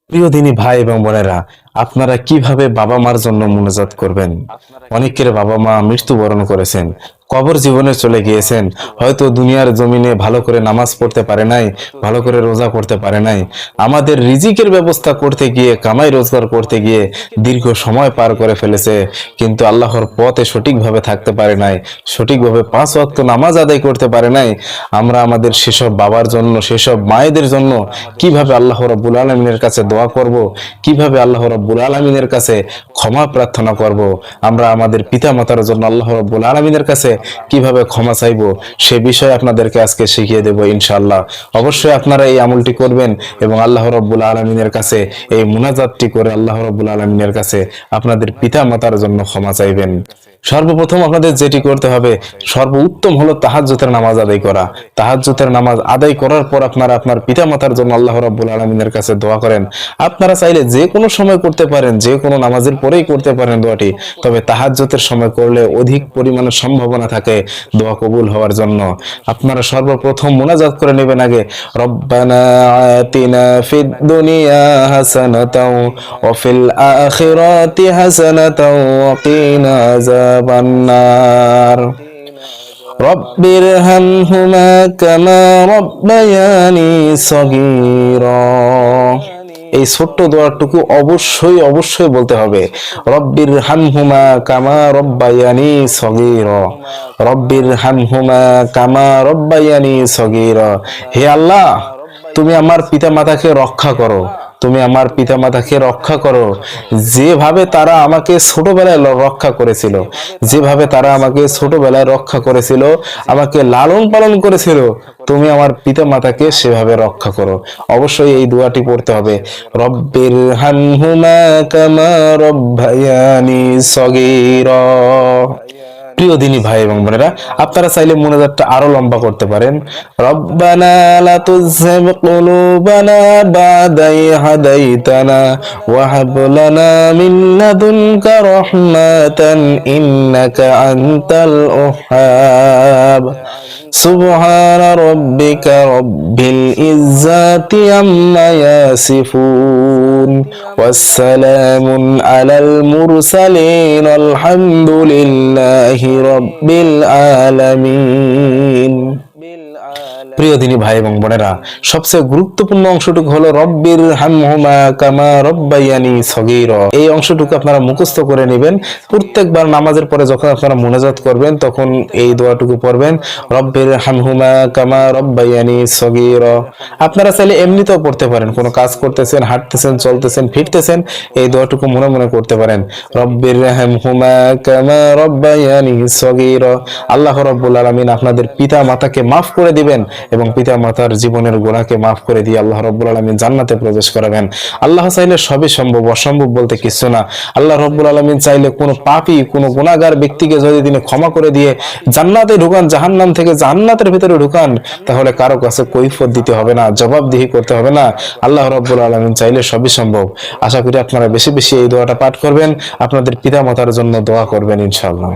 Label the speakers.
Speaker 1: প্রিয় দিনী ভাই এবং বোনেরা, আপনারা কিভাবে বাবা মার জন্য মুনাজাত করবেন? অনেকের বাবা মা মৃত্যুবরণ করেছেন, কবর জীবনে চলে গিয়েছেন, হয়তো দুনিয়ার জমিনে ভালো করে নামাজ পড়তে পারে নাই, ভালো করে রোজা করতে পারে নাই। আমাদের রিজিকের ব্যবস্থা করতে গিয়ে, কামাই রোজগার করতে গিয়ে দীর্ঘ সময় পার করে ফেলেছে, কিন্তু আল্লাহর পথে সঠিকভাবে থাকতে পারে নাই, সঠিকভাবে 5 ওয়াক্ত নামাজ আদায় করতে পারে নাই। আমরা আমাদের সেসব বাবার জন্য, সেসব মায়েদের জন্য কিভাবে আল্লাহ রাব্বুল আলামিনের কাছে দোয়া করব, কিভাবে আল্লাহ রাব্বুল আলামিনের কাছে ক্ষমা প্রার্থনা করব, আমরা আমাদের পিতা মাতার জন্য আল্লাহ রাব্বুল আলামিনের কাছে কিভাবে ক্ষমা চাইব, সে বিষয়ে আপনাদেরকে আজকে শিখিয়ে দেব ইনশাআল্লাহ। অবশ্যই আপনারা এই আমলটি করবেন এবং আল্লাহ রাব্বুল আলামিনের কাছে এই মুনাজাতটি করে আল্লাহ রাব্বুল আলামিনের কাছে আপনাদের পিতা মাতার জন্য ক্ষমা চাইবেন। সর্বপ্রথম আপনাদের যেটি করতে হবে, সর্বোত্তম হলো তাহাজ্জুদের নামাজ আদায় করা। তাহাজ্জুদের নামাজ আদায় করার পর আপনারা আপনার পিতামাতার জন্য আল্লাহ রাব্বুল আলামিনের কাছে দোয়া করেন। আপনারা চাইলে যে কোনো সময় করতে পারেন, যে কোনো নামাজের পরেই করতে পারেন দোয়াটি, তবে তাহাজ্জুদের সময় করলে অধিক পরিমাণে সম্ভাবনা থাকে দোয়া কবুল হওয়ার জন্য। আপনারা সর্বপ্রথম মুনাজাত করে নেবেন আগে, রব্বানা আতিনা ফিদ দুনিয়া হাসানাতাও ওয়া ফিল আখিরাতি হাসানাতাও ওয়া কিনা আযাবান নার রব্বির হামহুমা কামা রব্বায়ানি সগীরা। এই ছোট্ট দোয়াটুকু অবশ্যই অবশ্যই বলতে হবে, রব্বির হামহুমা কামা রব্বায়ানি সগীরা, রব্বির হামহুমা কামা রব্বায়ানি সগীরা। হে আল্লাহ, তুমি আমার পিতা মাতাকে রক্ষা করো, তুমি আমার পিতা মাতাকে রক্ষা করো, যেভাবে তারা আমাকে ছোটবেলায় রক্ষা করেছিল, যেভাবে তারা আমাকে ছোটবেলায় রক্ষা করেছিল, আমাকে লালন পালন করেছিল, তুমি আমার পিতা মাতাকে সেভাবে রক্ষা করো। অবশ্যই এই দোয়াটি পড়তে হবে, রব্বির হামহুমা কামা রব্বায়ানি সগীরা। প্রিয় দিনী ভাই এবং বোনেরা, আপনারা চাইলে মুনাজাতটা আরো লম্বা করতে পারেন, রব্বানা লা তুযিগ কুলুবানা বা'দা ইয হাদাইতানা ওয়া হাব লানা মিন লাদুনকা রাহমাতান ইন্নাকা আনতাল ওয়াহ্হাব। সুবহানা রাব্বিকা রাব্বিল ইজ্জাতি আম্মা ইয়াসিফুন ওয়াসসালামুন আলাল মুরসালিন আলহামদুলিল্লাহি রাব্বিল আলামিন। প্রিয় দিনী ভাই এবং বোনেরা, সবচেয়ে গুরুত্বপূর্ণ অংশটুকু হলো রব্বির হামহুমা কামা রব্বায়ানি সগীরা। এই অংশটুকু আপনারা মুখস্থ করে নেবেন। প্রত্যেকবার নামাজের পরে যখন আপনারা মুনাজাত করবেন তখন এই দোয়াটুকু পড়বেন, রব্বির হামহুমা কামা রব্বায়ানি সগীরা। আপনারা চাইলে এমনিতেও পড়তে পারেন, কোনো কাজ করতেছেন, হাঁটতেছেন, চলতেছেন, ফিরতেছেন, এই দোয়াটুকু মনে মনে করতে পারেন, রব্বির হামহুমা কামা রব্বায়ানি সগীরা। আল্লাহ রাব্বুল আলামিন আপনাদের পিতা মাতাকে মাফ করে দিবেন এবং পিতা মাতার জীবনের গুনাহকে মাফ করে দিয়ে আল্লাহ রাব্বুল আলামিন জান্নাতে প্রবেশ করাবেন। আল্লাহ চাইলে সবই সম্ভব, অসম্ভব বলতে কিছু না। আল্লাহ রাব্বুল আলামিন চাইলে কোনো পাপী, কোনো গুনাহগার ব্যক্তিকে যদি তিনি ক্ষমা করে দিয়ে জান্নাতে ঢুকান, জাহান্নাম থেকে জান্নাতের ভিতরে ঢুকান, তাহলে কারো কাছে কৈফিয়ত দিতে হবে না, জবাবদিহি করতে হবে না। আল্লাহ রাব্বুল আলামিন চাইলে সবই সম্ভব। আশা করি আপনারা বেশি বেশি এই দোয়াটা পাঠ করবেন, আপনাদের পিতা মাতার জন্য দোয়া করবেন ইনশাআল্লাহ।